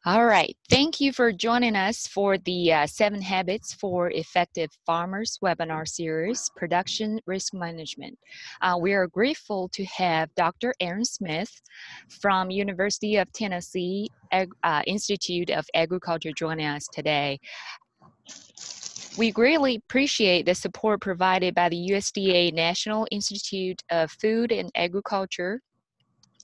All right. Thank you for joining us for the 7 Habits for Effective Farmers webinar series, Production Risk Management. We are grateful to have Dr. Aaron Smith from University of Tennessee Institute of Agriculture joining us today. We greatly appreciate the support provided by the USDA National Institute of Food and Agriculture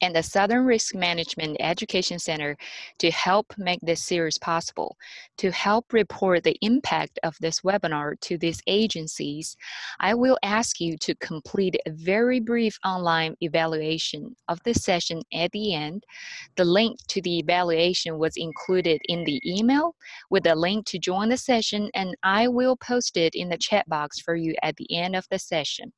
and the Southern Risk Management Education Center to help make this series possible. To help report the impact of this webinar to these agencies, I will ask you to complete a very brief online evaluation of this session at the end. The link to the evaluation was included in the email with a link to join the session, and I will post it in the chat box for you at the end of the session.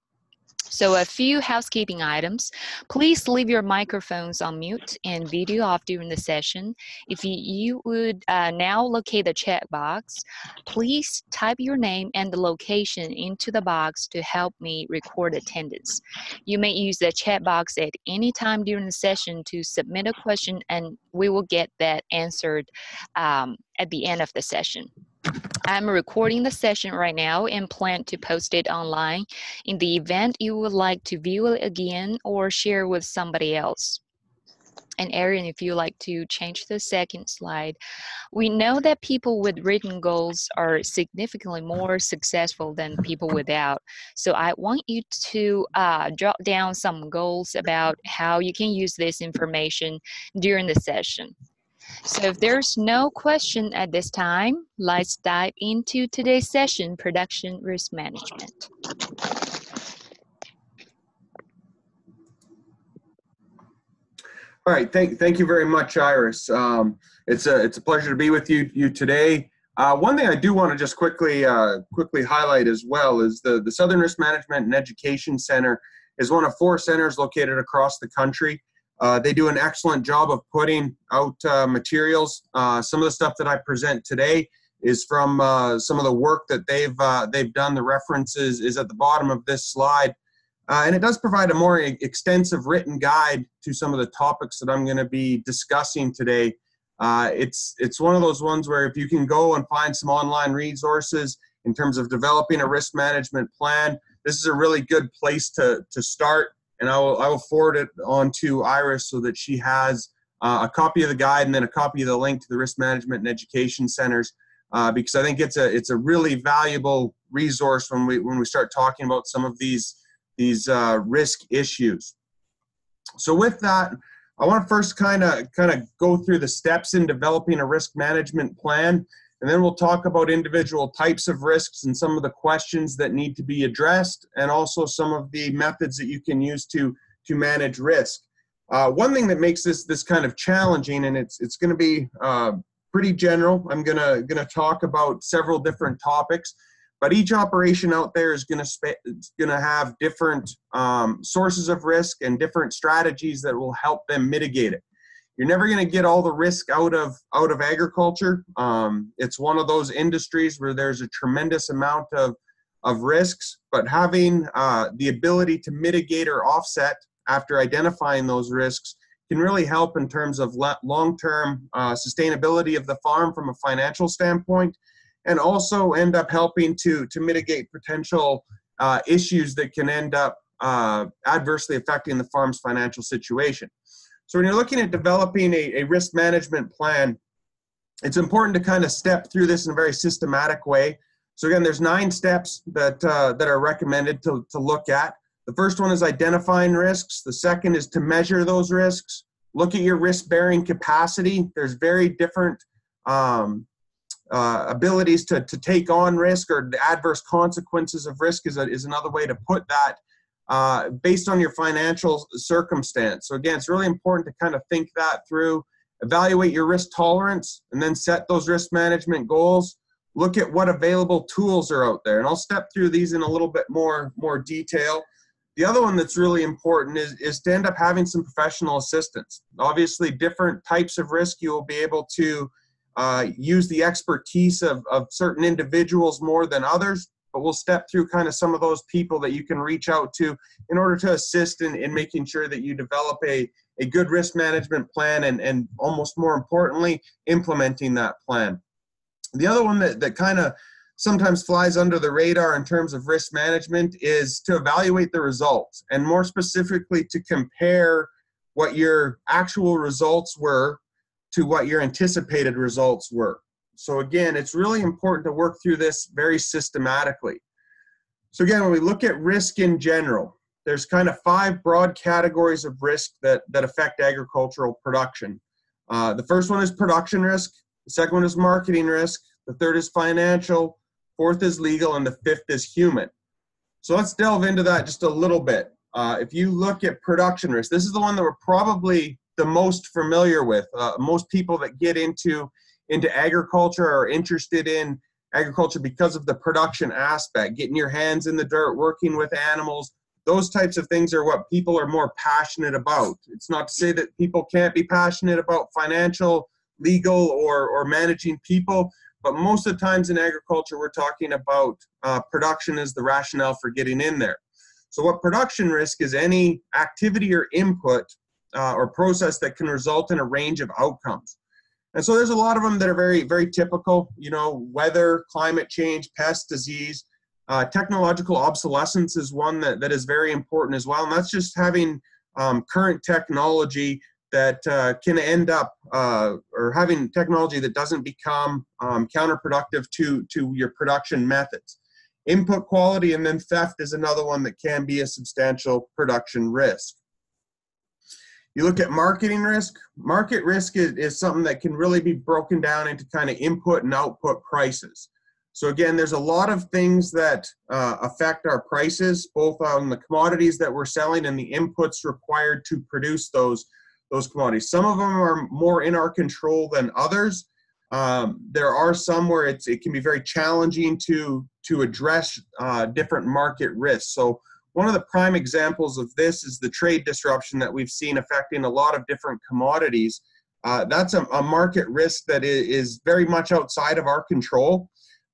So a few housekeeping items. Please leave your microphones on mute and video off during the session. If you would now locate the chat box, please type your name and the location into the box to help me record attendance. You may use the chat box at any time during the session to submit a question, and we will get that answered at the end of the session. I'm recording the session right now and plan to post it online in the event you would like to view it again or share with somebody else. And Aaron, if you like to change the second slide. We know that people with written goals are significantly more successful than people without. So I want you to jot down some goals about how you can use this information during the session. So if there's no question at this time, let's dive into today's session, Production Risk Management. All right, thank you very much, Iris. It's a pleasure to be with you today. One thing I do want to just quickly highlight as well is the Southern Risk Management and Education Center is one of 4 centers located across the country. They do an excellent job of putting out materials. Some of the stuff that I present today is from some of the work that they've done. The references is at the bottom of this slide. And it does provide a more extensive written guide to some of the topics that I'm going to be discussing today. It's one of those ones where if you can go and find some online resources in terms of developing a risk management plan, this is a really good place to start. And I will forward it on to Iris so that she has a copy of the guide and then a copy of the link to the Risk Management and Education Centers, because I think it's a really valuable resource when we start talking about some of these risk issues. So with that, I want to first kind of go through the steps in developing a risk management plan, and then we'll talk about individual types of risks and some of the questions that need to be addressed, and also some of the methods that you can use to manage risk. One thing that makes this kind of challenging, and it's going to be pretty general. I'm gonna talk about several different topics, but each operation out there is going to have different sources of risk and different strategies that will help them mitigate it. You're never going to get all the risk out of agriculture. It's one of those industries where there's a tremendous amount of risks, but having the ability to mitigate or offset after identifying those risks can really help in terms of long-term sustainability of the farm from a financial standpoint, and also end up helping to mitigate potential issues that can end up adversely affecting the farm's financial situation. So when you're looking at developing a risk management plan, it's important to kind of step through this in a very systematic way. So again, there's 9 steps that are recommended to look at. The first one is identifying risks. The second is to measure those risks. Look at your risk-bearing capacity. There's very different abilities to take on risk, or the adverse consequences of risk is another way to put that, based on your financial circumstance. So again, it's really important to kind of think that through, evaluate your risk tolerance, and then set those risk management goals. Look at what available tools are out there, and I'll step through these in a little bit more detail. The other one that's really important is to end up having some professional assistance. Obviously, different types of risk, you will be able to use the expertise of certain individuals more than others, but we'll step through kind of some of those people that you can reach out to in order to assist in making sure that you develop a a good risk management plan, and almost more importantly, implementing that plan. The other one that kind of sometimes flies under the radar in terms of risk management is to evaluate the results, and more specifically to compare what your actual results were to what your anticipated results were. So again, it's really important to work through this very systematically. So again, when we look at risk in general, there's kind of 5 broad categories of risk that affect agricultural production. The first one is production risk. The second one is marketing risk. The third is financial. Fourth is legal. And the fifth is human. So let's delve into that just a little bit. If you look at production risk, this is the one that we're probably the most familiar with. Most people that get into agriculture are interested in agriculture because of the production aspect, getting your hands in the dirt, working with animals. Those types of things are what people are more passionate about. It's not to say that people can't be passionate about financial, legal, or managing people, but most of the times in agriculture, we're talking about production as the rationale for getting in there. So what production risk is any activity or input or process that can result in a range of outcomes. And so there's a lot of them that are very, very typical, weather, climate change, pest, disease. Technological obsolescence is one that is very important as well. And that's just having current technology that can end up, or having technology that doesn't become counterproductive to your production methods. Input quality and then theft is another one that can be a substantial production risk. You look at marketing risk. Market risk is something that can really be broken down into kind of input and output prices. So again, there's a lot of things that affect our prices, both on the commodities that we're selling and the inputs required to produce those commodities. Some of them are more in our control than others. There are some where it can be very challenging to address different market risks. So one of the prime examples of this is the trade disruption that we've seen affecting a lot of different commodities. That's a market risk that is very much outside of our control.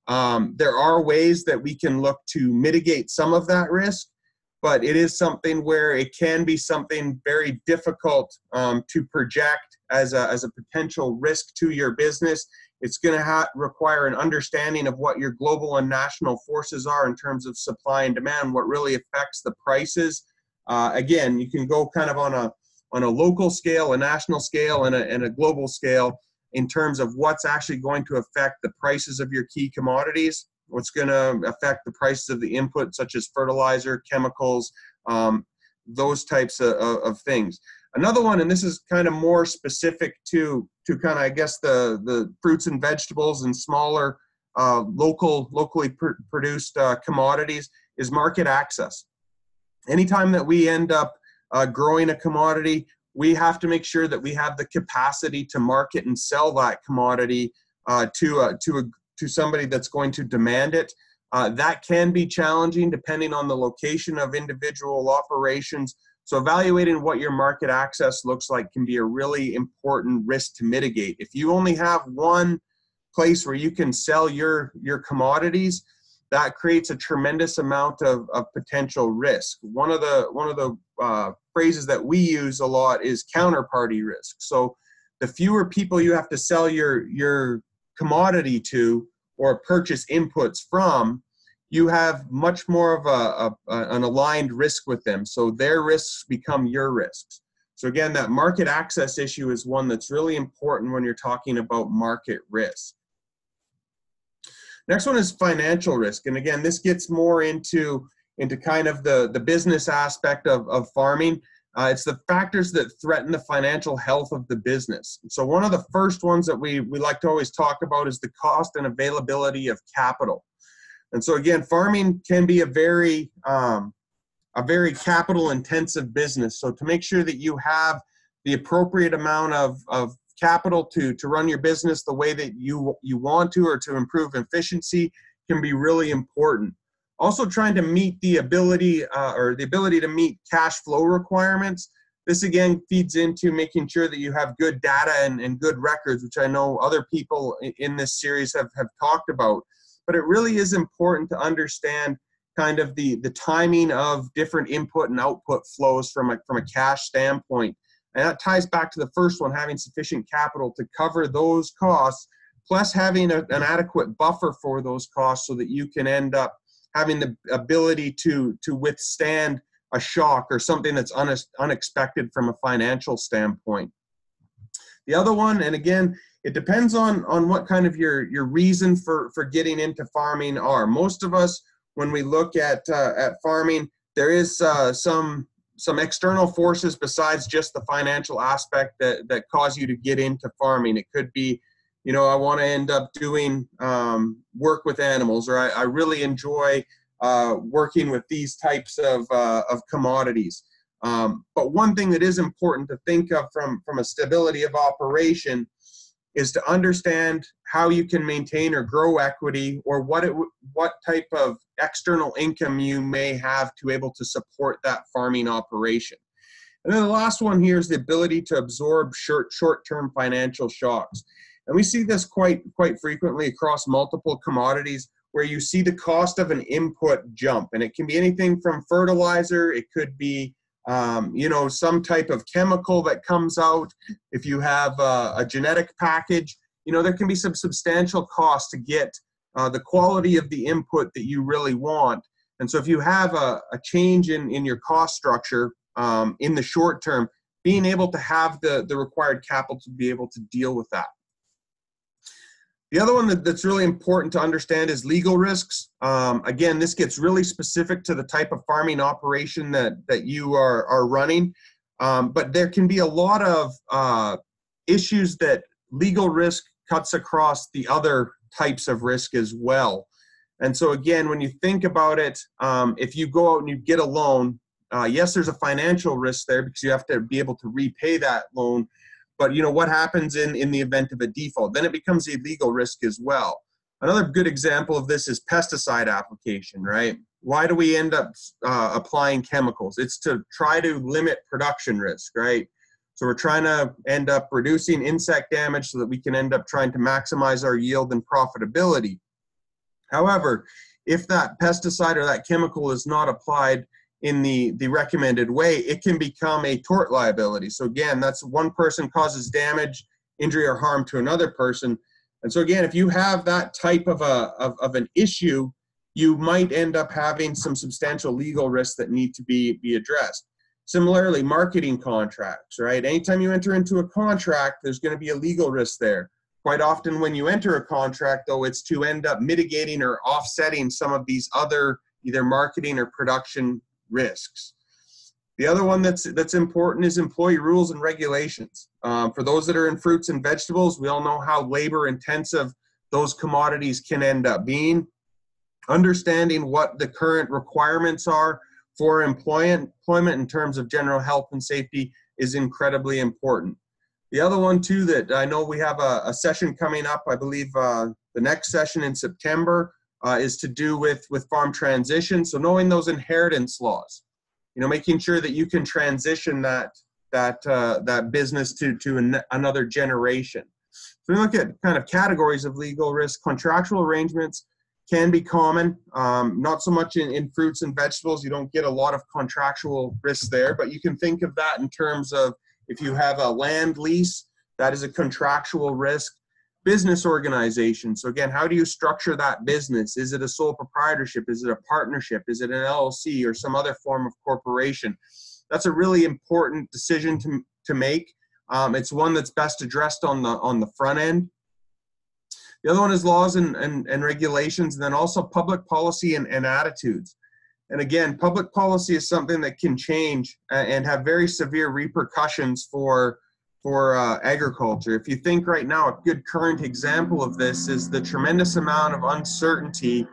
There are ways that we can look to mitigate some of that risk, but it is something where it can be something very difficult to project as a potential risk to your business. It's going to require an understanding of what your global and national forces are in terms of supply and demand, what really affects the prices. Again, you can go kind of on a local scale, a national scale, and a global scale in terms of what's actually going to affect the prices of your key commodities, what's going to affect the prices of the input, such as fertilizer, chemicals, those types of things. Another one, and this is kind of more specific to kind of, I guess, the fruits and vegetables and smaller locally produced commodities, is market access. Anytime that we end up growing a commodity, we have to make sure that we have the capacity to market and sell that commodity to somebody that's going to demand it. That can be challenging depending on the location of individual operations. So evaluating what your market access looks like can be a really important risk to mitigate. If you only have one place where you can sell your commodities, that creates a tremendous amount of potential risk. One of the phrases that we use a lot is counterparty risk. So the fewer people you have to sell your commodity to or purchase inputs from, you have much more of an aligned risk with them. So their risks become your risks. So again, that market access issue is one that's really important when you're talking about market risk. Next one is financial risk. And again, this gets more into kind of the business aspect of farming. It's the factors that threaten the financial health of the business. So one of the first ones that we like to always talk about is the cost and availability of capital. And so again, farming can be a very capital intensive business. So to make sure that you have the appropriate amount of capital to run your business the way that you want to, or to improve efficiency, can be really important. Also trying to meet the ability to meet cash flow requirements. This again feeds into making sure that you have good data and good records, which I know other people in this series have talked about. But it really is important to understand kind of the timing of different input and output flows from a cash standpoint. And that ties back to the first one, having sufficient capital to cover those costs, plus having an adequate buffer for those costs so that you can end up having the ability to withstand a shock or something that's unexpected from a financial standpoint. The other one, and again, it depends on what kind of your reason for getting into farming are. Most of us, when we look at farming, there is some external forces besides just the financial aspect that cause you to get into farming. It could be, you know, I want to end up doing work with animals, or I really enjoy working with these types of commodities. But one thing that is important to think of from a stability of operation is to understand how you can maintain or grow equity, or what type of external income you may have to able to support that farming operation. And then the last one here is the ability to absorb short-term financial shocks. And we see this quite frequently across multiple commodities, where you see the cost of an input jump. And it can be anything from fertilizer, it could be you know, some type of chemical that comes out. If you have a genetic package, you know, there can be some substantial cost to get the quality of the input that you really want. And so if you have a change in your cost structure in the short term, being able to have the required capital to be able to deal with that. The other one that's really important to understand is legal risks. Again, this gets really specific to the type of farming operation that you are running. But there can be a lot of issues that legal risk cuts across the other types of risk as well. And so again, when you think about it, if you go out and you get a loan, yes, there's a financial risk there because you have to be able to repay that loan. But you know what happens in the event of a default? Then it becomes a legal risk as well. Another good example of this is pesticide application, right? Why do we end up applying chemicals? It's to try to limit production risk, right? So we're trying to end up reducing insect damage so that we can end up trying to maximize our yield and profitability. However, if that pesticide or that chemical is not applied in the recommended way, it can become a tort liability. So again, that's one person causes damage, injury, or harm to another person. And so again, if you have that type of an issue, you might end up having some substantial legal risks that need to be addressed. Similarly, marketing contracts, right? Anytime you enter into a contract, there's going to be a legal risk there. Quite often when you enter a contract, though, it's to end up mitigating or offsetting some of these other either marketing or production risks. The other one that's important is employee rules and regulations. For those that are in fruits and vegetables, we all know how labor intensive those commodities can end up being. Understanding what the current requirements are for employment in terms of general health and safety is incredibly important. The other one too that I know we have a session coming up, I believe the next session in September, is to do with farm transition. So knowing those inheritance laws, you know, making sure that you can transition that business to another generation. So we look at kind of categories of legal risk. Contractual arrangements can be common, not so much in fruits and vegetables. You don't get a lot of contractual risks there, but you can think of that in terms of if you have a land lease, that is a contractual risk. Business organization. So again, how do you structure that business? Is it a sole proprietorship? Is it a partnership? Is it an LLC or some other form of corporation? That's a really important decision to make. It's one that's best addressed on the front end. The other one is laws and regulations, and then also public policy and attitudes. And again, public policy is something that can change and have very severe repercussions for agriculture. If you think right now, a good current example of this is the tremendous amount of uncertainty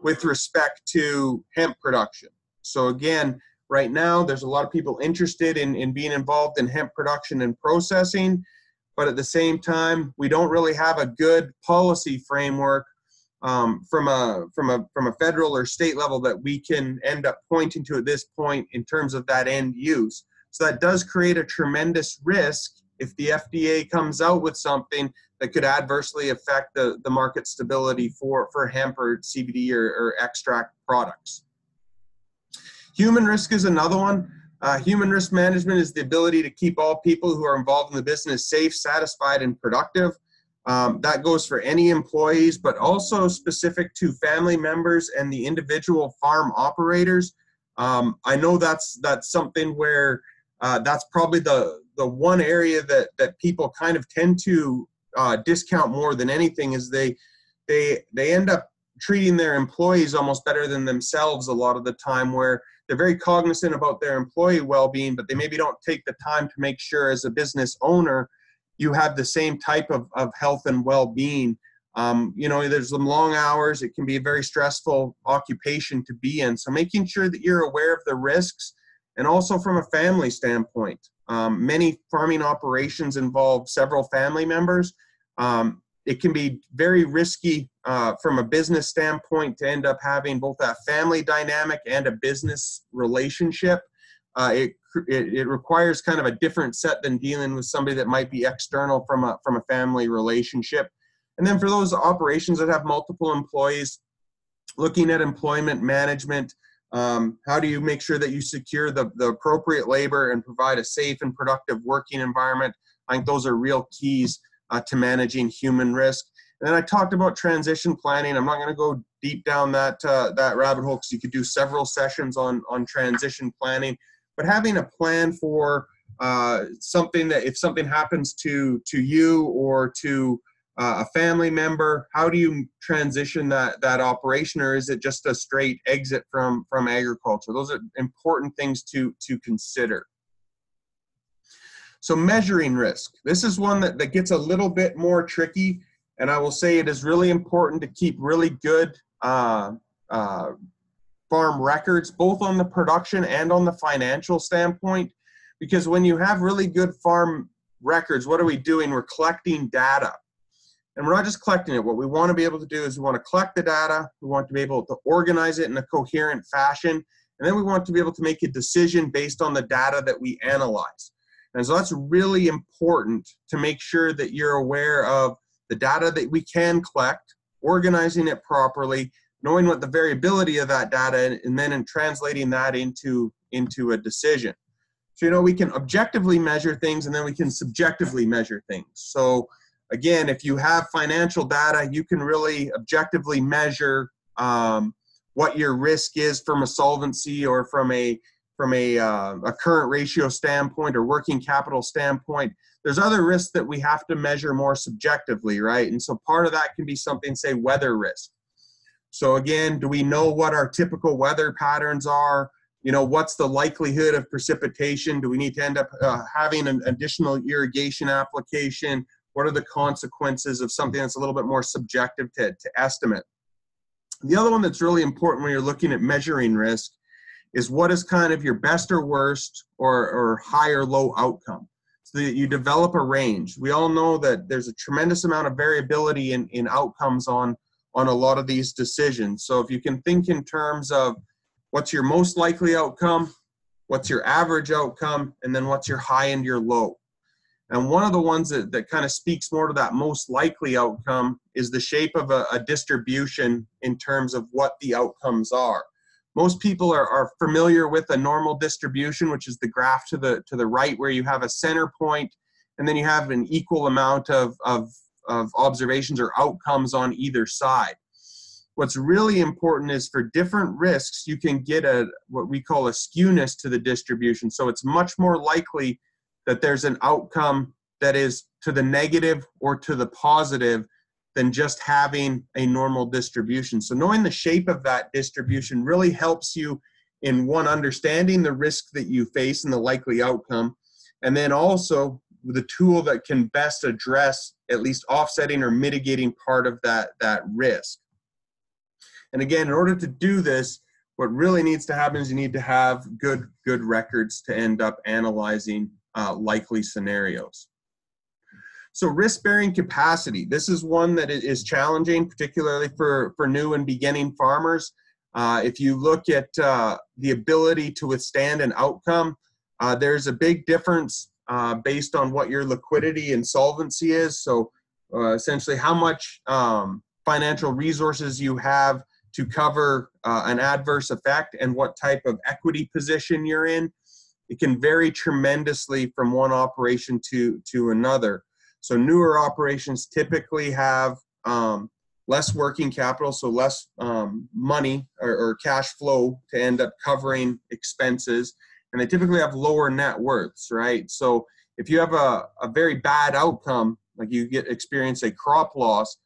with respect to hemp production. So again, right now, there's a lot of people interested in being involved in hemp production and processing, but at the same time, we don't really have a good policy framework from a federal or state level that we can end up pointing to at this point in terms of that end use. So that does create a tremendous risk if the FDA comes out with something that could adversely affect the market stability for hemp or CBD or extract products. Human risk is another one. Human risk management is the ability to keep all people who are involved in the business safe, satisfied, and productive. That goes for any employees, but also specific to family members and the individual farm operators. I know that's something where that's probably the one area that people kind of tend to discount more than anything, is they end up treating their employees almost better than themselves a lot of the time, where they're very cognizant about their employee well-being, but they maybe don't take the time to make sure as a business owner you have the same type of health and well-being. There's some long hours. It can be a very stressful occupation to be in. So making sure that you're aware of the risks, and also from a family standpoint. Many farming operations involve several family members. It can be very risky from a business standpoint to end up having both that family dynamic and a business relationship. It requires kind of a different set than dealing with somebody that might be external from a family relationship. And then for those operations that have multiple employees, looking at employment management, how do you make sure that you secure the appropriate labor and provide a safe and productive working environment? I think those are real keys to managing human risk. And then I talked about transition planning. I'm not going to go deep down that rabbit hole, because you could do several sessions on transition planning. But having a plan for something that if something happens to you or to a family member, how do you transition that operation, or is it just a straight exit from agriculture? Those are important things to consider. So measuring risk. This is one that gets a little bit more tricky, and I will say it is really important to keep really good farm records, both on the production and on the financial standpoint, because when you have really good farm records, what are we doing? We're collecting data. And we're not just collecting it. What we want to be able to do is we want to collect the data, we want to be able to organize it in a coherent fashion, and then we want to be able to make a decision based on the data that we analyze. And so that's really important to make sure that you're aware of the data that we can collect, organizing it properly, knowing what the variability of that data, and then in translating that into a decision. So, we can objectively measure things, and then we can subjectively measure things. So again, if you have financial data, you can really objectively measure what your risk is from a solvency or from a current ratio standpoint or working capital standpoint. There's other risks that we have to measure more subjectively, right? And so part of that can be something, say, weather risk. So again, do we know what our typical weather patterns are? What's the likelihood of precipitation? Do we need to end up having an additional irrigation application? What are the consequences of something that's a little bit more subjective to estimate? The other one that's really important when you're looking at measuring risk is what is kind of your best or worst or high or low outcome, so that you develop a range. We all know that there's a tremendous amount of variability in outcomes on a lot of these decisions. So if you can think in terms of what's your most likely outcome, what's your average outcome, and then what's your high and your low. And one of the ones that kind of speaks more to that most likely outcome is the shape of a distribution in terms of what the outcomes are. Most people are familiar with a normal distribution, which is the graph to the right, where you have a center point, and then you have an equal amount of observations or outcomes on either side. What's really important is for different risks, you can get what we call a skewness to the distribution. So it's much more likely that there's an outcome that is to the negative or to the positive than just having a normal distribution. So knowing the shape of that distribution really helps you in, one, understanding the risk that you face and the likely outcome, and then also the tool that can best address at least offsetting or mitigating part of that risk. And again, in order to do this, what really needs to happen is you need to have good records to end up analyzing likely scenarios. So risk-bearing capacity. This is one that is challenging, particularly for new and beginning farmers. If you look at the ability to withstand an outcome, there's a big difference based on what your liquidity and solvency is. So essentially how much financial resources you have to cover an adverse effect and what type of equity position you're in. it can vary tremendously from one operation to another. So newer operations typically have less working capital, so less money or cash flow to end up covering expenses, and they typically have lower net worths, right? So if you have a very bad outcome, like you experience a crop loss,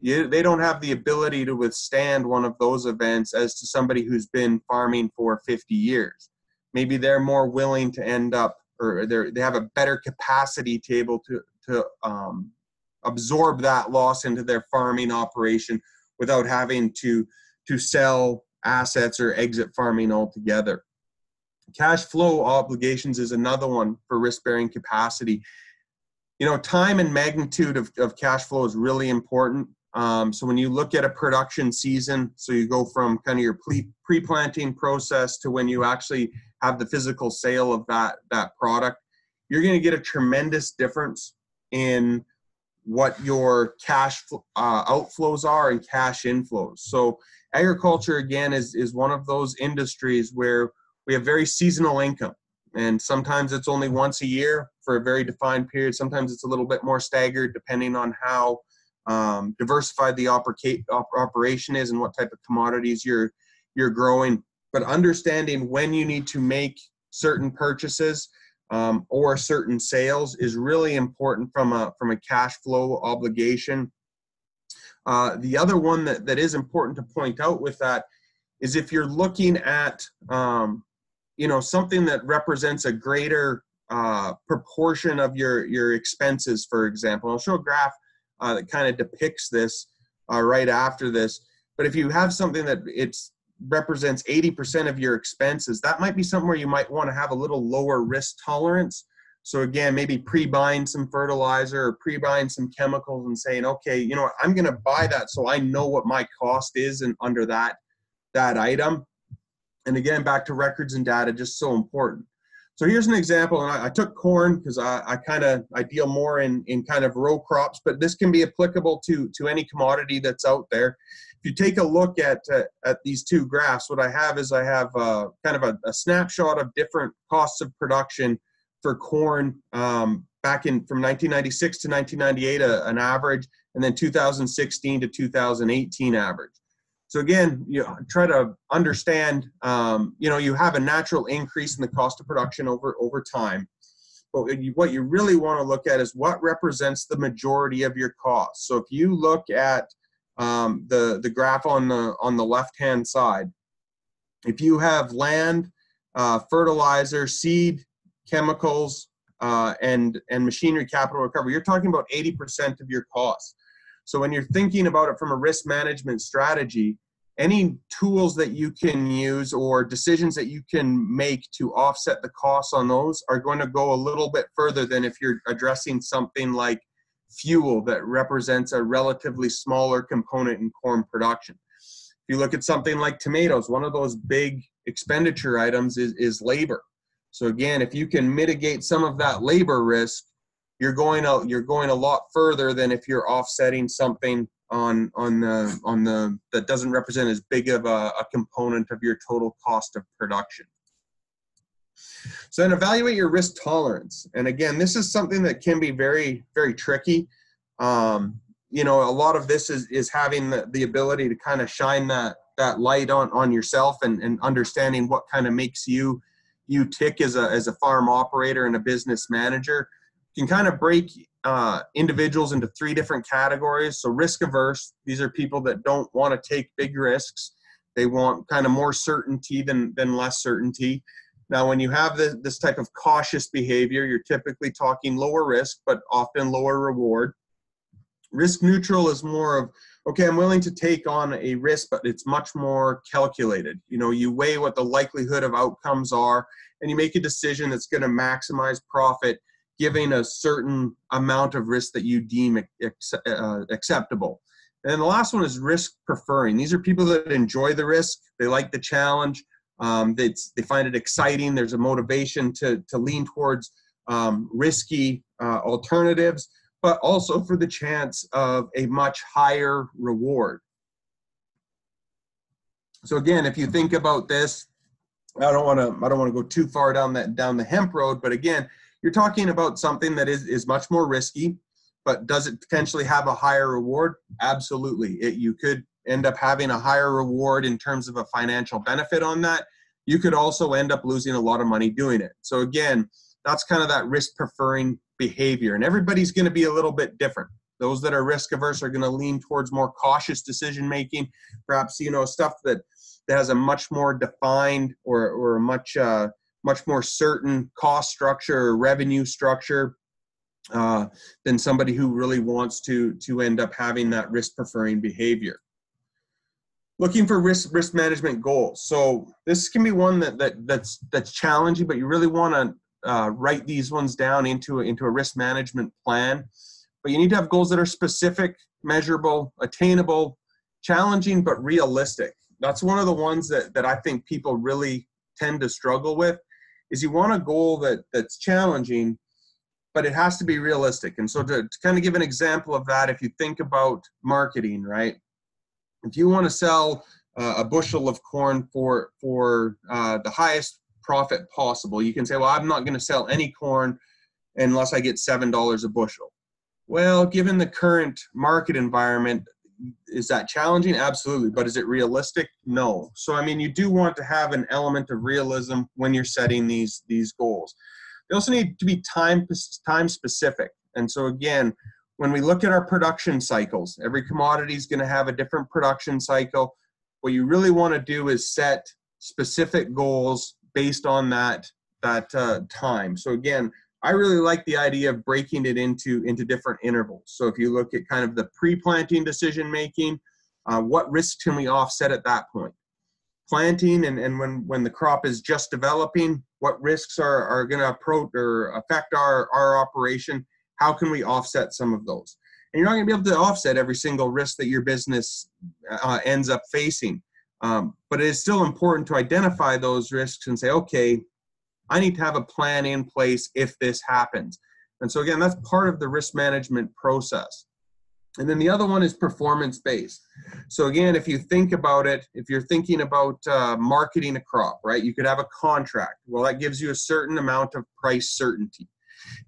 they don't have the ability to withstand one of those events as to somebody who's been farming for 50 years. Maybe they're more willing to end up, or they have a better capacity to able to absorb that loss into their farming operation without having to sell assets or exit farming altogether. Cash flow obligations is another one for risk-bearing capacity. You know, time and magnitude of cash flow is really important. So when you look at a production season, so you go from kind of your pre-planting process to when you actually have the physical sale of that product, you're going to get a tremendous difference in what your cash outflows are and cash inflows. So agriculture, again, is one of those industries where we have very seasonal income. And sometimes it's only once a year for a very defined period. Sometimes it's a little bit more staggered depending on how diversified the operation is and what type of commodities you're growing. But understanding when you need to make certain purchases or certain sales is really important from a cash flow obligation. The other one that is important to point out with that is if you're looking at you know, something that represents a greater proportion of your expenses, for example. I'll show a graph that kind of depicts this right after this. But if you have something that represents 80% of your expenses, that might be something where you might want to have a little lower risk tolerance. So again, maybe pre-buying some fertilizer or pre-buying some chemicals and saying, okay, you know what, I'm going to buy that so I know what my cost is and under that item. And again, back to records and data, just so important. So here's an example, and I took corn because I deal more in kind of row crops, but this can be applicable to any commodity that's out there. If you take a look at these two graphs, what I have is I have kind of a snapshot of different costs of production for corn back in from 1996 to 1998, an average, and then 2016 to 2018 average. So again, you try to understand, you know, you have a natural increase in the cost of production over time. But what you really want to look at is what represents the majority of your costs. So if you look at the graph on the left-hand side, if you have land, fertilizer, seed, chemicals, and machinery capital recovery, you're talking about 80% of your costs. So when you're thinking about it from a risk management strategy, any tools that you can use or decisions that you can make to offset the costs on those are going to go a little bit further than if you're addressing something like fuel that represents a relatively smaller component in corn production. If you look at something like tomatoes, one of those big expenditure items is labor. So again, if you can mitigate some of that labor risk, you're going a lot further than if you're offsetting something on the that doesn't represent as big of a component of your total cost of production. So then evaluate your risk tolerance. And again, this is something that can be very, very tricky. You know, a lot of this is having the ability to kind of shine that light on yourself and understanding what kind of makes you tick as a farm operator and a business manager. You can kind of break individuals into three different categories. So risk averse, these are people that don't want to take big risks. They want kind of more certainty than less certainty. Now, when you have this type of cautious behavior, you're typically talking lower risk, but often lower reward. Risk neutral is more of, okay, I'm willing to take on a risk, but it's much more calculated. You know, you weigh what the likelihood of outcomes are, and you make a decision that's going to maximize profit, giving a certain amount of risk that you deem acceptable. And the last one is risk preferring. These are people that enjoy the risk. They like the challenge. They find it exciting. There's a motivation to lean towards risky alternatives, but also for the chance of a much higher reward. So again, if you think about this, I don't want to go too far down the hemp road, but again, you're talking about something that is much more risky, but does it potentially have a higher reward? Absolutely. You could end up having a higher reward in terms of a financial benefit on that. You could also end up losing a lot of money doing it. So again, that's kind of that risk preferring behavior, and everybody's going to be a little bit different. Those that are risk averse are going to lean towards more cautious decision making, perhaps, stuff that has a much more defined or a much more certain cost structure or revenue structure than somebody who really wants to end up having that risk preferring behavior. Looking for risk management goals. So this can be one that's challenging, but you really want to write these ones down into a risk management plan. But you need to have goals that are specific, measurable, attainable, challenging, but realistic. That's one of the ones that I think people really tend to struggle with, is you want a goal that's challenging, but it has to be realistic. And so to kind of give an example of that, if you think about marketing, right? If you want to sell a bushel of corn for the highest profit possible, you can say, well, I'm not going to sell any corn unless I get $7 a bushel. Well, given the current market environment, is that challenging? Absolutely. But is it realistic? No. So, I mean, you do want to have an element of realism when you're setting these goals. They also need to be time specific. And so again, when we look at our production cycles, every commodity is going to have a different production cycle. What you really want to do is set specific goals based on that time. So again, I really like the idea of breaking it into different intervals. So if you look at kind of the pre-planting decision making, what risks can we offset at that point? Planting and when the crop is just developing, what risks are going to approach or affect our operation? How can we offset some of those? And you're not going to be able to offset every single risk that your business ends up facing. But it is still important to identify those risks and say, okay, I need to have a plan in place if this happens. And so again, that's part of the risk management process. And then the other one is performance-based. So again, if you think about it, if you're thinking about marketing a crop, right, you could have a contract. Well, that gives you a certain amount of price certainty.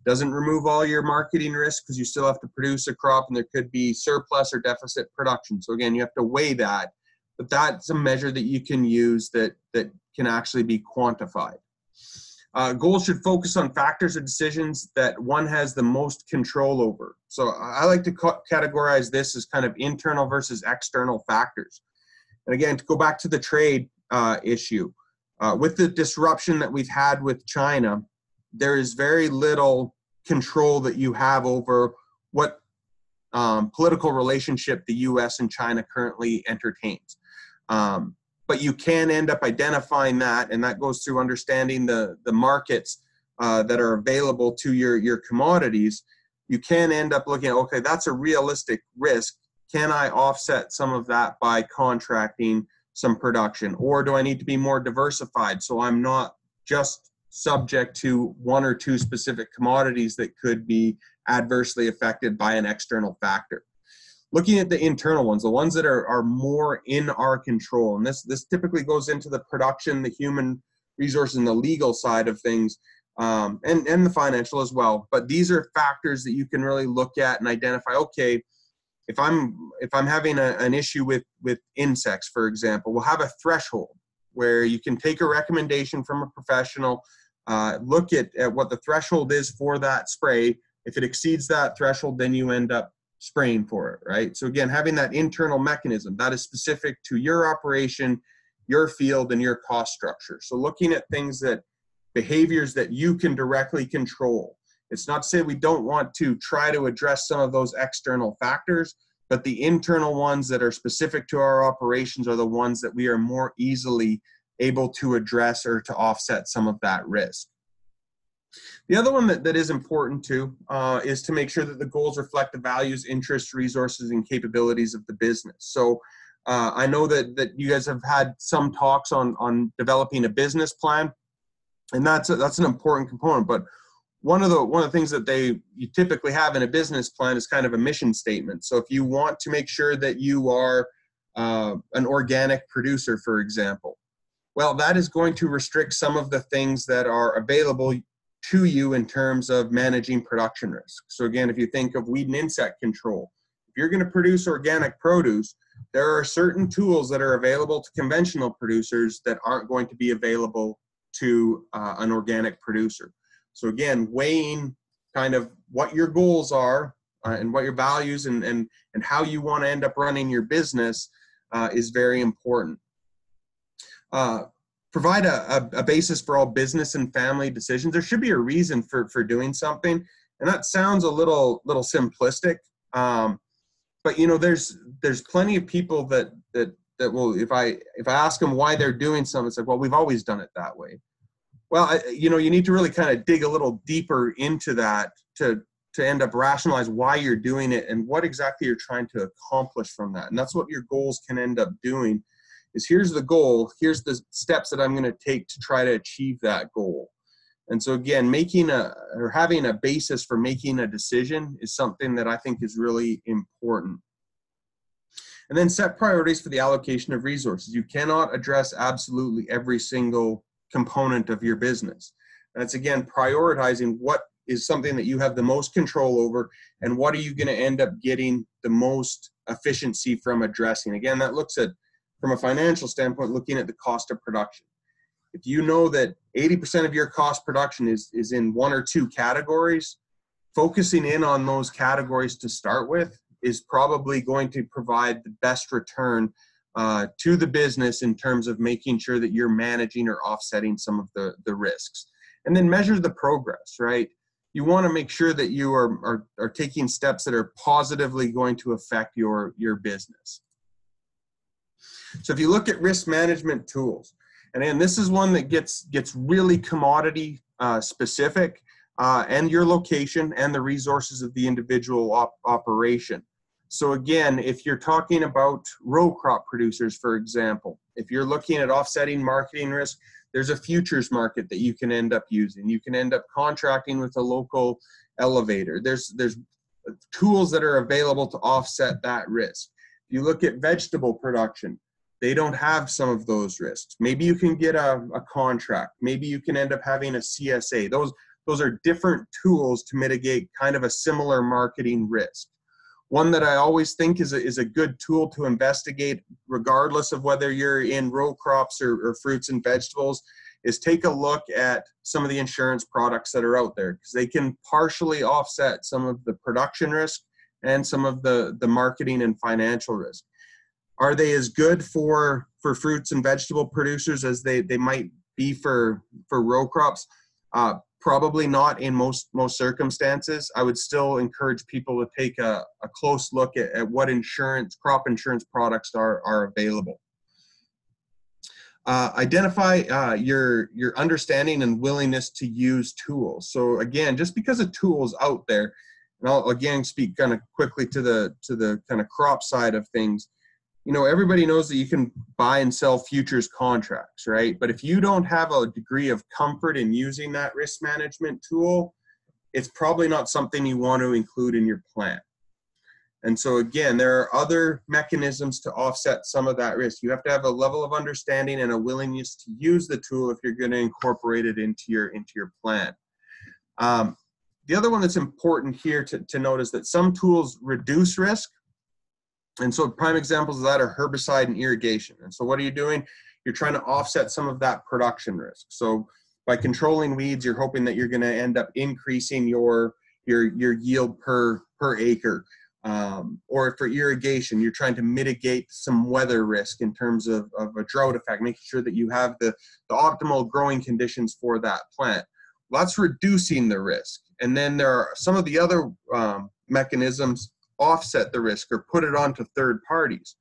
Doesn't remove all your marketing risk because you still have to produce a crop and there could be surplus or deficit production. So again, you have to weigh that, but that's a measure that you can use that can actually be quantified. Goals should focus on factors or decisions that one has the most control over. So I like to categorize this as kind of internal versus external factors. And again, to go back to the trade issue, with the disruption that we've had with China, there is very little control that you have over what political relationship the U.S. and China currently entertains. But you can end up identifying that, and that goes through understanding the markets that are available to your commodities. You can end up looking at, okay, that's a realistic risk. Can I offset some of that by contracting some production? Or do I need to be more diversified so I'm not just subject to one or two specific commodities that could be adversely affected by an external factor? Looking at the internal ones, the ones that are more in our control, and this typically goes into the production, the human resource, and the legal side of things, and the financial as well. But these are factors that you can really look at and identify. Okay, if I'm having an issue with insects, for example, we'll have a threshold where you can take a recommendation from a professional, look at what the threshold is for that spray. If it exceeds that threshold, then you end up spraying for it, right? So again, having that internal mechanism that is specific to your operation, your field, and your cost structure. So looking at behaviors that you can directly control. It's not to say we don't want to try to address some of those external factors, but the internal ones that are specific to our operations are the ones that we are more easily able to address or to offset some of that risk. The other one that is important too is to make sure that the goals reflect the values, interests, resources, and capabilities of the business. So I know that you guys have had some talks on developing a business plan, and that's an important component. But one of the things that you typically have in a business plan is kind of a mission statement. So if you want to make sure that you are an organic producer, for example, Well, that is going to restrict some of the things that are available to you in terms of managing production risk. So again, if you think of weed and insect control, if you're going to produce organic produce, there are certain tools that are available to conventional producers that aren't going to be available to an organic producer. So again, weighing kind of what your goals are and what your values and how you want to end up running your business is very important. Provide a basis for all business and family decisions. There should be a reason for doing something, and that sounds a little simplistic. But you know, there's plenty of people that will, if I ask them why they're doing something, it's like, well, we've always done it that way. Well, you know, you need to really kind of dig a little deeper into that to end up rationalize why you're doing it and what exactly you're trying to accomplish from that. And that's what your goals can end up doing. Is here's the goal, here's the steps that I'm going to take to try to achieve that goal. And so again, having a basis for making a decision is something that I think is really important. And then set priorities for the allocation of resources. You cannot address absolutely every single component of your business. That's again, prioritizing what is something that you have the most control over and what are you going to end up getting the most efficiency from addressing. Again, that looks at, from a financial standpoint, looking at the cost of production. If you know that 80% of your cost production is in one or two categories, focusing in on those categories to start with is probably going to provide the best return to the business in terms of making sure that you're managing or offsetting some of the risks. And then measure the progress, right? You want to make sure that you are taking steps that are positively going to affect your business. So if you look at risk management tools, and then this is one that gets really commodity specific and your location and the resources of the individual operation. So again, if you're talking about row crop producers, for example, if you're looking at offsetting marketing risk, there's a futures market that you can end up using. You can end up contracting with a local elevator. There's tools that are available to offset that risk. If you look at vegetable production, they don't have some of those risks. Maybe you can get a contract. Maybe you can end up having a CSA. Those are different tools to mitigate kind of a similar marketing risk. One that I always think is a good tool to investigate, regardless of whether you're in row crops or fruits and vegetables, is take a look at some of the insurance products that are out there, because they can partially offset some of the production risk and some of the marketing and financial risk. Are they as good for fruits and vegetable producers as they might be for row crops? Probably not in most circumstances. I would still encourage people to take a close look at what crop insurance products are available. Identify your understanding and willingness to use tools. So again, just because a tool is out there, and I'll again speak kind of quickly to the kind of crop side of things. You know, everybody knows that you can buy and sell futures contracts, right? But if you don't have a degree of comfort in using that risk management tool, it's probably not something you want to include in your plan. And so again, there are other mechanisms to offset some of that risk. You have to have a level of understanding and a willingness to use the tool if you're going to incorporate it into your plan. The other one that's important here to note is that some tools reduce risk. And so prime examples of that are herbicide and irrigation. And so what are you doing? You're trying to offset some of that production risk. So by controlling weeds, you're hoping that you're going to end up increasing your yield per acre. Or for irrigation, you're trying to mitigate some weather risk in terms of a drought effect, making sure that you have the optimal growing conditions for that plant. Well, that's reducing the risk. And then there are some of the other mechanisms offset the risk or put it onto third parties.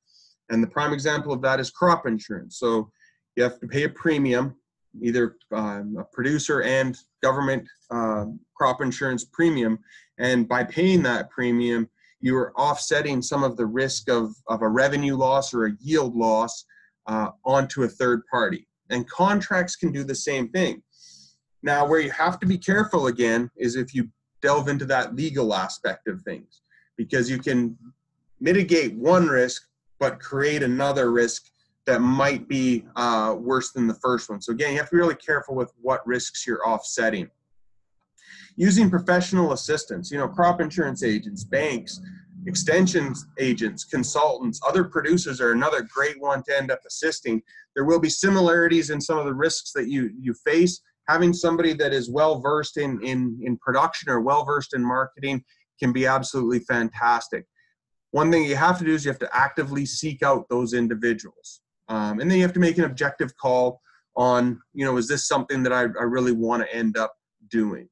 And the prime example of that is crop insurance. So you have to pay a premium, either a producer and government crop insurance premium. And by paying that premium, you are offsetting some of the risk of a revenue loss or a yield loss onto a third party. And contracts can do the same thing. Now, where you have to be careful again is if you delve into that legal aspect of things, because you can mitigate one risk but create another risk that might be worse than the first one. So again, you have to be really careful with what risks you're offsetting. Using professional assistance, crop insurance agents, banks, extension agents, consultants, other producers are another great one to end up assisting. There will be similarities in some of the risks that you face. Having somebody that is well-versed in production or well-versed in marketing can be absolutely fantastic. One thing you have to do is you have to actively seek out those individuals. And then you have to make an objective call on, is this something that I really want to end up doing?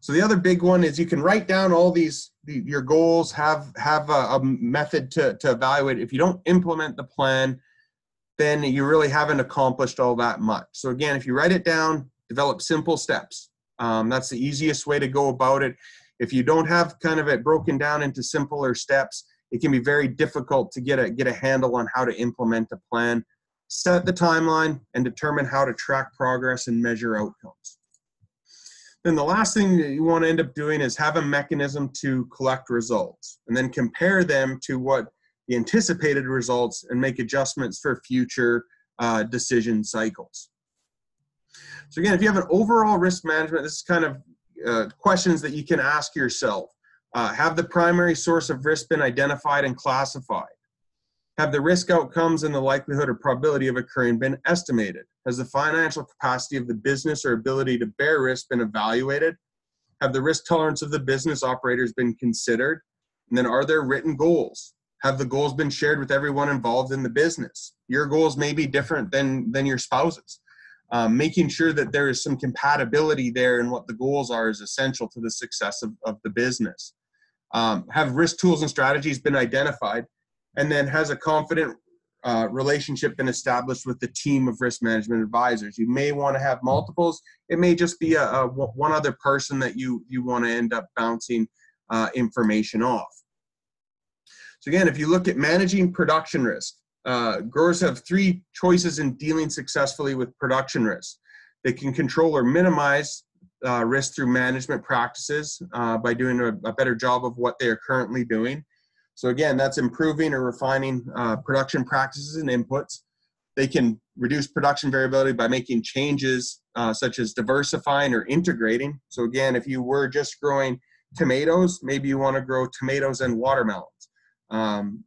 So the other big one is you can write down all your goals, have a method to evaluate. If you don't implement the plan, then you really haven't accomplished all that much. So again, if you write it down, develop simple steps. That's the easiest way to go about it. If you don't have kind of it broken down into simpler steps, it can be very difficult to get a handle on how to implement a plan. Set the timeline and determine how to track progress and measure outcomes. Then the last thing that you want to end up doing is have a mechanism to collect results and then compare them to what the anticipated results and make adjustments for future decision cycles. So again, if you have an overall risk management, this is kind of questions that you can ask yourself. Have the primary source of risk been identified and classified? Have the risk outcomes and the likelihood or probability of occurring been estimated? Has the financial capacity of the business or ability to bear risk been evaluated? Have the risk tolerance of the business operators been considered? And then are there written goals? Have the goals been shared with everyone involved in the business? Your goals may be different than your spouse's. Making sure that there is some compatibility there in what the goals are is essential to the success of the business. Have risk tools and strategies been identified? And then has a confident relationship been established with the team of risk management advisors? You may want to have multiples. It may just be one other person that you want to end up bouncing information off. So again, if you look at managing production risk, growers have three choices in dealing successfully with production risk. They can control or minimize risk through management practices by doing a better job of what they are currently doing. So again, that's improving or refining production practices and inputs. They can reduce production variability by making changes such as diversifying or integrating. So again, if you were just growing tomatoes, maybe you want to grow tomatoes and watermelons.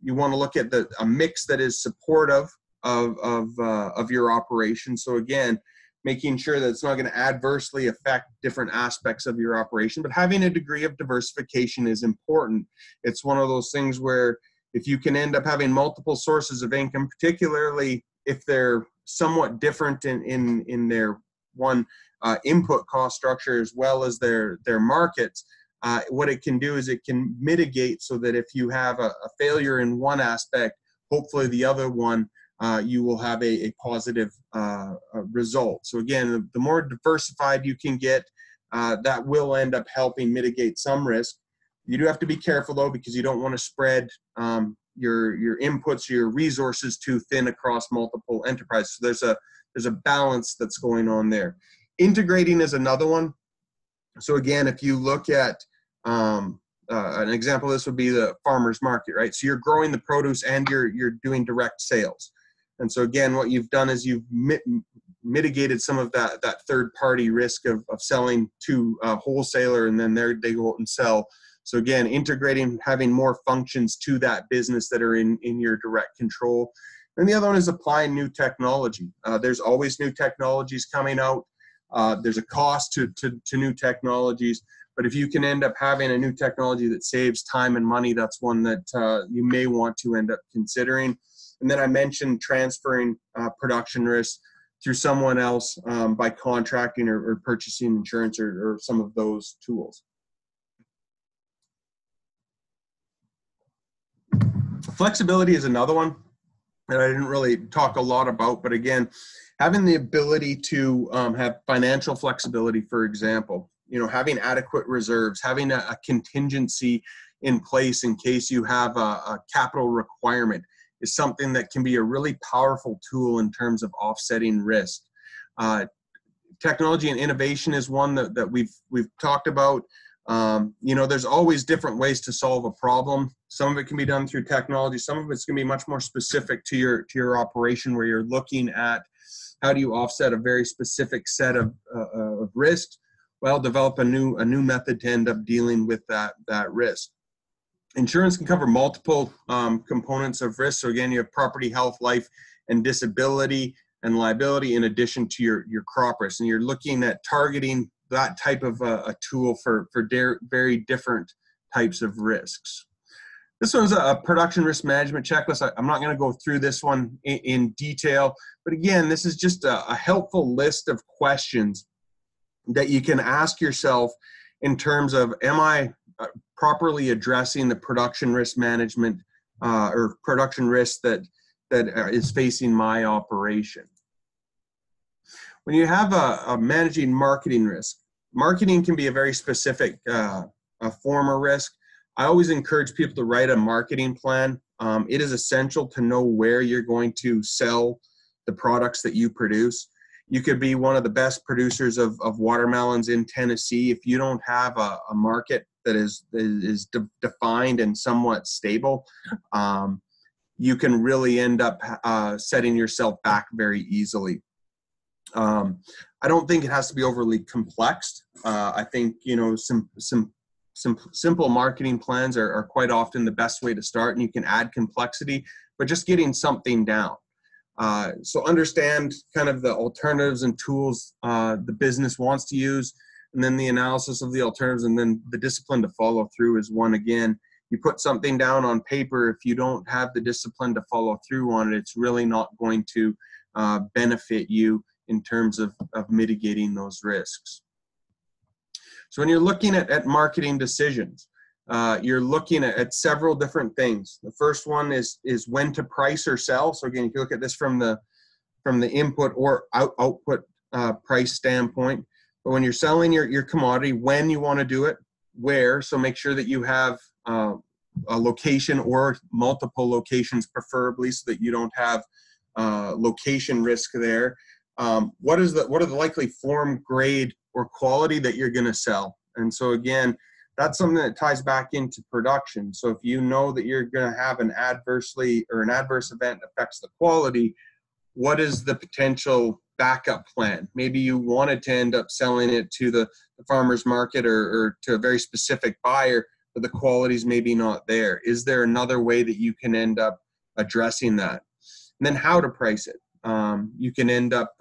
You want to look at a mix that is supportive of your operation. So again, making sure that it's not going to adversely affect different aspects of your operation, but having a degree of diversification is important. It's one of those things where if you can end up having multiple sources of income, particularly if they're somewhat different in their one input cost structure as well as their markets, what it can do is it can mitigate so that if you have a failure in one aspect, hopefully the other one you will have a positive result. So again, the more diversified you can get, that will end up helping mitigate some risk. You do have to be careful though, because you don't want to spread your inputs, your resources too thin across multiple enterprises. So there's a balance that's going on there. Integrating is another one. So again, if you look at an example, this would be the farmer's market, right? So you're growing the produce and you're doing direct sales. And so again, what you've done is you've mitigated some of that third-party risk of selling to a wholesaler, and then they go out and sell. So again, integrating, having more functions to that business that are in your direct control. And the other one is applying new technology. There's always new technologies coming out. There's a cost to new technologies. But if you can end up having a new technology that saves time and money, that's one that you may want to end up considering. And then I mentioned transferring production risk through someone else by contracting or purchasing insurance or some of those tools. Flexibility is another one that I didn't really talk a lot about, but again, having the ability to have financial flexibility, for example, having adequate reserves, having a contingency in place in case you have a capital requirement is something that can be a really powerful tool in terms of offsetting risk. Technology and innovation is one that we've talked about. You know, there's always different ways to solve a problem. Some of it can be done through technology. Some of it's going to be much more specific to your operation, where you're looking at how do you offset a very specific set of risks. Well, develop a new method to end up dealing with that risk. Insurance can cover multiple components of risk. So again, you have property, health, life, and disability and liability, in addition to your crop risk. And you're looking at targeting that type of a tool for very different types of risks. This one's a production risk management checklist. I'm not going to go through this one in detail, but again, this is just a helpful list of questions that you can ask yourself in terms of, am I properly addressing the production risk management or production risk that is facing my operation? When you have a managing marketing risk, marketing can be a very specific form of risk. I always encourage people to write a marketing plan. It is essential to know where you're going to sell the products that you produce. You could be one of the best producers of watermelons in Tennessee. If you don't have a market that is defined and somewhat stable, you can really end up setting yourself back very easily. I don't think it has to be overly complex. I think, you know, some simple marketing plans are quite often the best way to start, and you can add complexity, but just getting something down. So understand kind of the alternatives and tools the business wants to use, and then the analysis of the alternatives, and then the discipline to follow through is one. Again, you put something down on paper, if you don't have the discipline to follow through on it, it's really not going to benefit you in terms of mitigating those risks. So when you're looking at marketing decisions, you're looking at several different things. The first one is when to price or sell. So again, if you look at this from the input or output price standpoint, but when you're selling your commodity, when you want to do it, where. So make sure that you have a location or multiple locations, preferably, so that you don't have location risk there. What are the likely form, grade, or quality that you're going to sell? And so again, that's something that ties back into production. So if you know that you're going to have an adverse event affects the quality, what is the potential backup plan? Maybe you wanted to end up selling it to the farmer's market or to a very specific buyer, but the quality's maybe not there. Is there another way that you can end up addressing that? And then how to price it. You can end up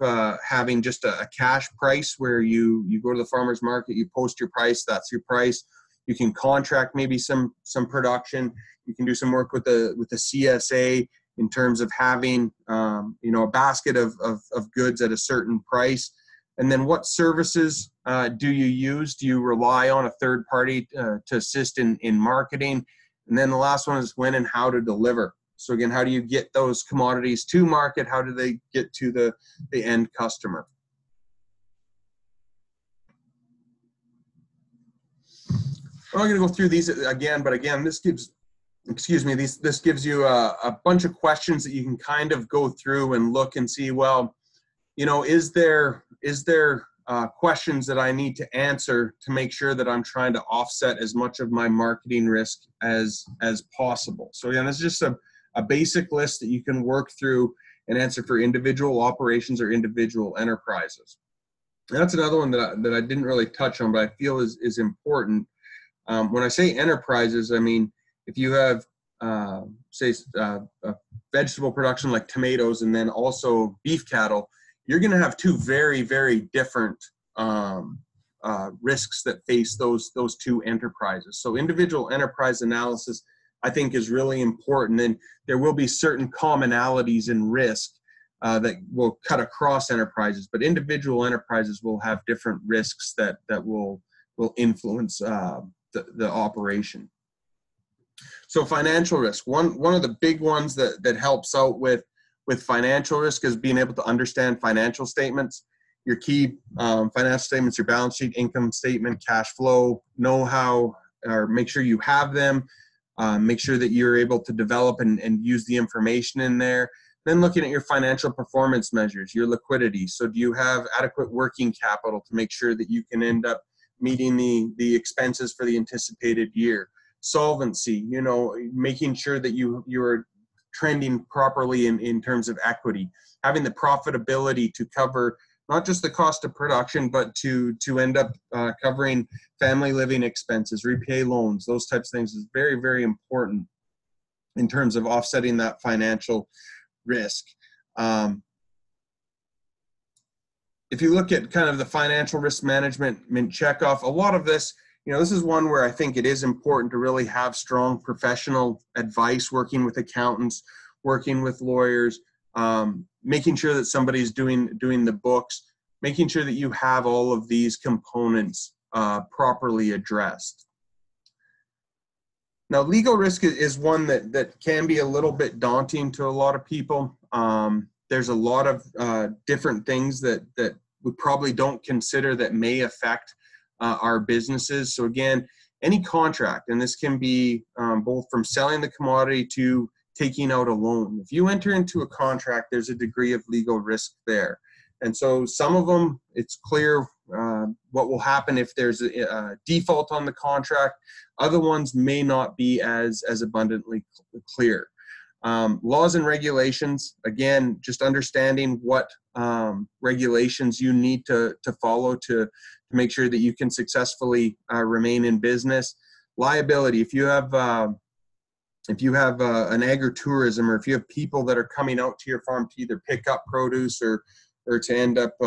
having just a cash price where you go to the farmer's market, you post your price, that's your price. You can contract maybe some production. You can do some work with the CSA in terms of having you know, a basket of goods at a certain price. And then what services do you use? Do you rely on a third party to assist in marketing? And then the last one is when and how to deliver. So again, how do you get those commodities to market? How do they get to the end customer? I'm not going to go through these again, but again, this gives, this gives you a bunch of questions that you can kind of go through and look and see, well, you know, is there questions that I need to answer to make sure that I'm trying to offset as much of my marketing risk as possible? So again, this is just a basic list that you can work through and answer for individual operations or individual enterprises. And that's another one that I didn't really touch on, but I feel is important. When I say enterprises, I mean, if you have, say, vegetable production like tomatoes and then also beef cattle, you're going to have two very, very different risks that face those two enterprises. So individual enterprise analysis, I think, is really important. And there will be certain commonalities in risk that will cut across enterprises, but individual enterprises will have different risks that will influence the operation. So financial risk, one of the big ones that helps out with financial risk is being able to understand financial statements. Your key financial statements, your balance sheet, income statement, cash flow, know how, or make sure you have them. Make sure that you're able to develop and use the information in there. Then looking at your financial performance measures, your liquidity. So do you have adequate working capital to make sure that you can end up meeting the expenses for the anticipated year. Solvency, you know, making sure that you're trending properly in terms of equity, having the profitability to cover not just the cost of production, but to end up covering family living expenses, repay loans, those types of things is very, very important in terms of offsetting that financial risk. If you look at kind of the financial risk management checkoff, a lot of this, you know, this is one where I think it is important to really have strong professional advice, working with accountants, working with lawyers, making sure that somebody's doing the books, making sure that you have all of these components properly addressed. Now, legal risk is one that can be a little bit daunting to a lot of people. There's a lot of different things that we probably don't consider that may affect our businesses. So again, any contract, and this can be both from selling the commodity to taking out a loan. If you enter into a contract, there's a degree of legal risk there. And so some of them, it's clear what will happen if there's a default on the contract. Other ones may not be as abundantly clear. Laws and regulations, again, just understanding what regulations you need to follow to make sure that you can successfully remain in business. Liability, if you have an agritourism, or if you have people that are coming out to your farm to either pick up produce or to end up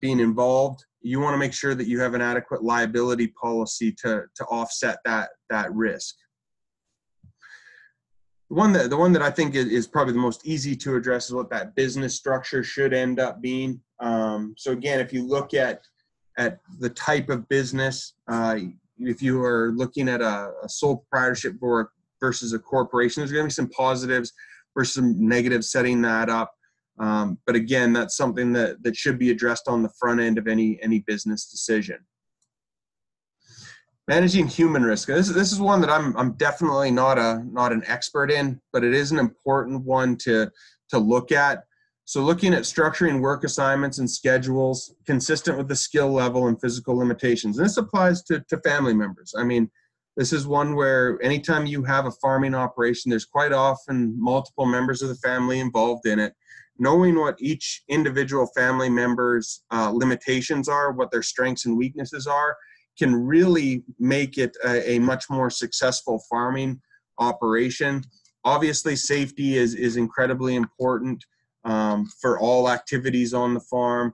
being involved, you want to make sure that you have an adequate liability policy to offset that risk. The one that I think is probably the most easy to address is what that business structure should end up being. So again, if you look at the type of business, if you are looking at a sole proprietorship versus a corporation, there's going to be some positives versus some negatives setting that up. But again, that's something that should be addressed on the front end of any business decision. Managing human risk. This is one that I'm definitely not an expert in, but it is an important one to look at. So looking at structuring work assignments and schedules consistent with the skill level and physical limitations. And this applies to family members. I mean, this is one where anytime you have a farming operation, there's quite often multiple members of the family involved in it. Knowing what each individual family member's limitations are, what their strengths and weaknesses are, can really make it a much more successful farming operation. Obviously, safety is incredibly important for all activities on the farm.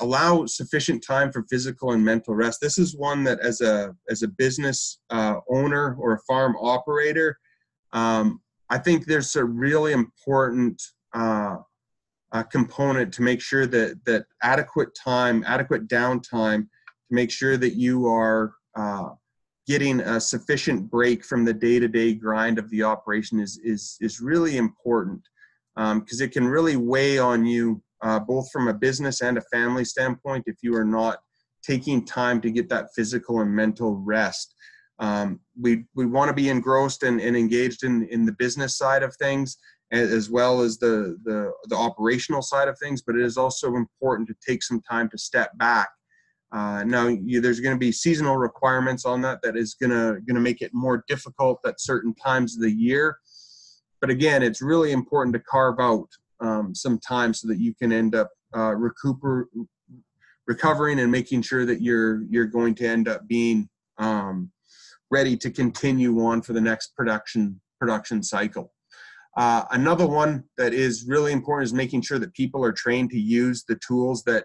Allow sufficient time for physical and mental rest. This is one that as a business owner or a farm operator, I think there's a really important component to make sure that adequate downtime, to make sure that you are getting a sufficient break from the day-to-day grind of the operation is really important, because it can really weigh on you both from a business and a family standpoint if you are not taking time to get that physical and mental rest. We want to be engrossed and engaged in the business side of things, as well as the operational side of things, but it is also important to take some time to step back. Now, there's going to be seasonal requirements on that is going to make it more difficult at certain times of the year. But again, it's really important to carve out some time so that you can end up recovering and making sure that you're going to end up being ready to continue on for the next production cycle. Another one that is really important is making sure that people are trained to use the tools that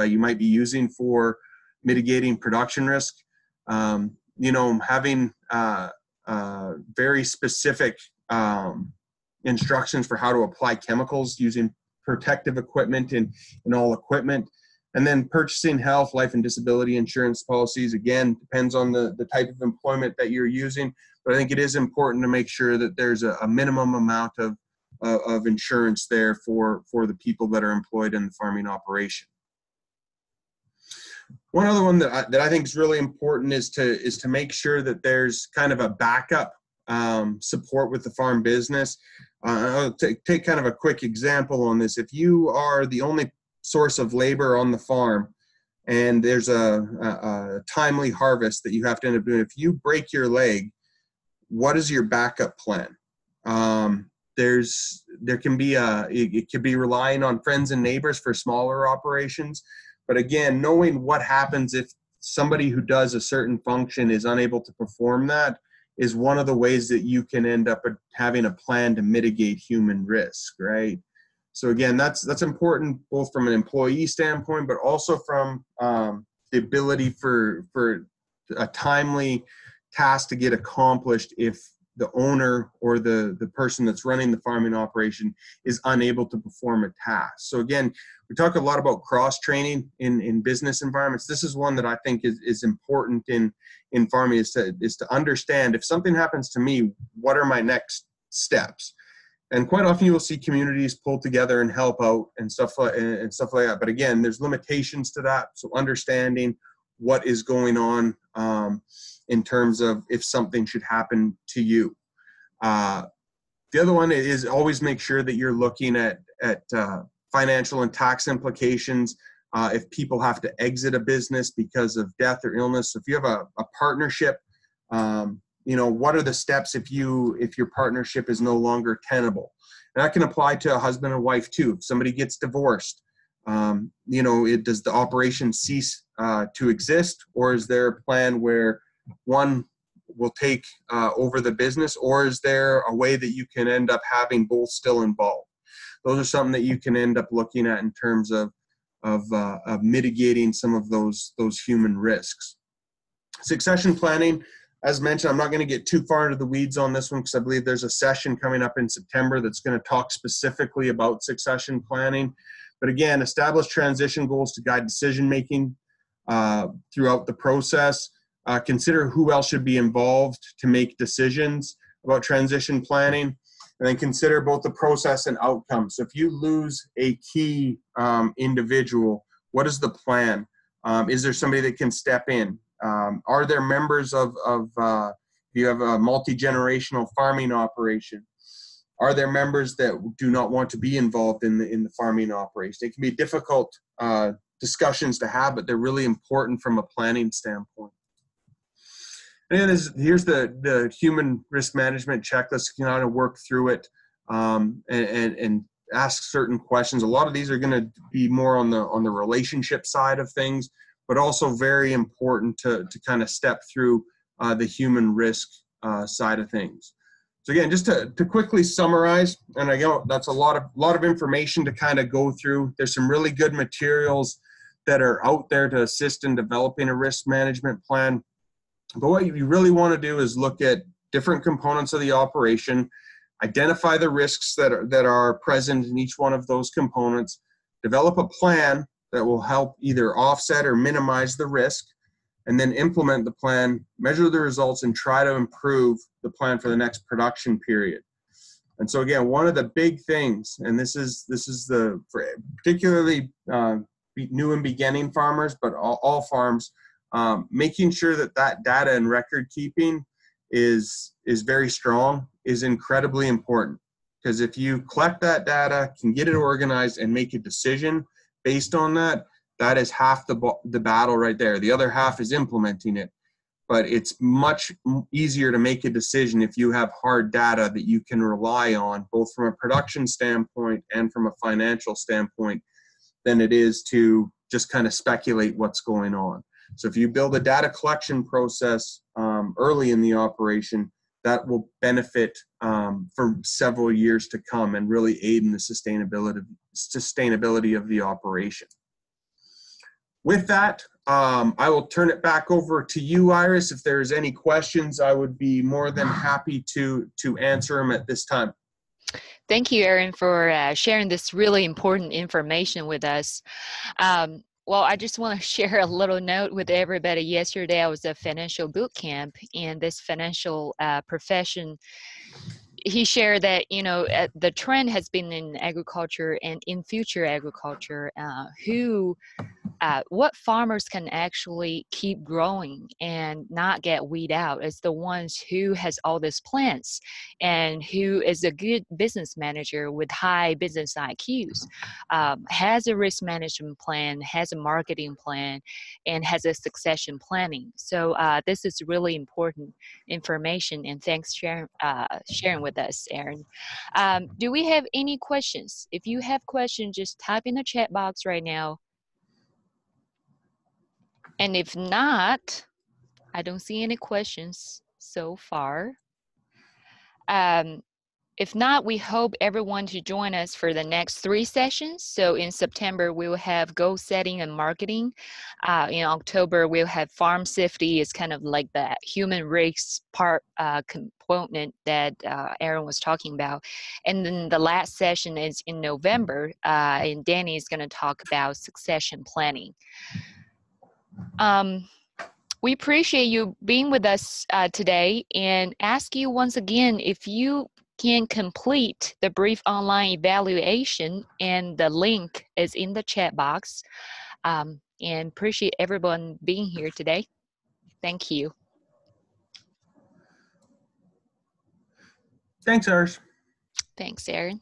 you might be using for mitigating production risk. Having very specific instructions for how to apply chemicals, using protective equipment in all equipment, and then purchasing health, life, and disability insurance policies. Again, depends on the type of employment that you're using, but I think it is important to make sure that there's a minimum amount of insurance there for the people that are employed in the farming operation. One other one that I think is really important is to make sure that there's kind of a backup support with the farm business. I'll take kind of a quick example on this. If you are the only source of labor on the farm and there's a timely harvest that you have to end up doing. If you break your leg, what is your backup plan? There can be it could be relying on friends and neighbors for smaller operations, but again, knowing what happens if somebody who does a certain function is unable to perform that is one of the ways that you can end up having a plan to mitigate human risk, right? So again, that's important both from an employee standpoint, but also from the ability for a timely task to get accomplished if the owner or the person that's running the farming operation is unable to perform a task. So again, we talk a lot about cross-training in business environments. This is one that I think is important in farming, is to understand if something happens to me, what are my next steps? And quite often you will see communities pull together and help out and stuff like that. But again, there's limitations to that. So understanding what is going on in terms of if something should happen to you. The other one is always make sure that you're looking at financial and tax implications. If people have to exit a business because of death or illness, if you have a partnership, what are the steps if your partnership is no longer tenable? And that can apply to a husband and wife too. If somebody gets divorced, does the operation cease to exist, or is there a plan where one will take over the business, or is there a way that you can end up having both still involved? Those are something that you can end up looking at in terms of mitigating some of those human risks. Succession planning, as mentioned, I'm not going to get too far into the weeds on this one because I believe there's a session coming up in September that's going to talk specifically about succession planning. But again, establish transition goals to guide decision-making throughout the process. Consider who else should be involved to make decisions about transition planning. And then consider both the process and outcome. So if you lose a key individual, what is the plan? Is there somebody that can step in? Are there members of if you have a multi-generational farming operation, are there members that do not want to be involved in the farming operation? It can be difficult discussions to have, but they're really important from a planning standpoint. And here's the human risk management checklist. You can kind of work through it and ask certain questions. A lot of these are going to be more on the relationship side of things, but also very important to kind of step through the human risk side of things. So again, just to quickly summarize, and I know that's a lot of information to kind of go through. There's some really good materials that are out there to assist in developing a risk management plan. But what you really want to do is look at different components of the operation, identify the risks that are present in each one of those components, develop a plan that will help either offset or minimize the risk, and then implement the plan, measure the results, and try to improve the plan for the next production period. And so again, one of the big things, and this is for particularly new and beginning farmers, but all farms, making sure that data and record keeping is very strong is incredibly important. Because if you collect that data, can get it organized, and make a decision based on that, that is half the battle right there. The other half is implementing it. But it's much easier to make a decision if you have hard data that you can rely on, both from a production standpoint and from a financial standpoint, than it is to just kind of speculate what's going on. So if you build a data collection process early in the operation, that will benefit for several years to come and really aid in the sustainability of the operation. With that, I will turn it back over to you, Iris. If there's any questions, I would be more than happy to answer them at this time. Thank you, Aaron, for sharing this really important information with us. Well, I just want to share a little note with everybody. Yesterday, I was at financial boot camp, and this financial profession, he shared that, the trend has been in agriculture and in future agriculture, who what farmers can actually keep growing and not get weed out is the ones who has all these plants and who is a good business manager with high business IQs, has a risk management plan, has a marketing plan, and has a succession planning. So this is really important information, and thanks sharing with us, Aaron. Do we have any questions? If you have questions, just type in the chat box right now. And if not, I don't see any questions so far. If not, we hope everyone to join us for the next 3 sessions. So in September, we will have goal setting and marketing. In October, we'll have farm safety. It's kind of like the human rights part component that Aaron was talking about. And then the last session is in November, and Danny is going to talk about succession planning. We appreciate you being with us today, and ask you once again if you can complete the brief online evaluation, and the link is in the chat box. And appreciate everyone being here today. Thank you. Thanks, Iris. Thanks, Aaron.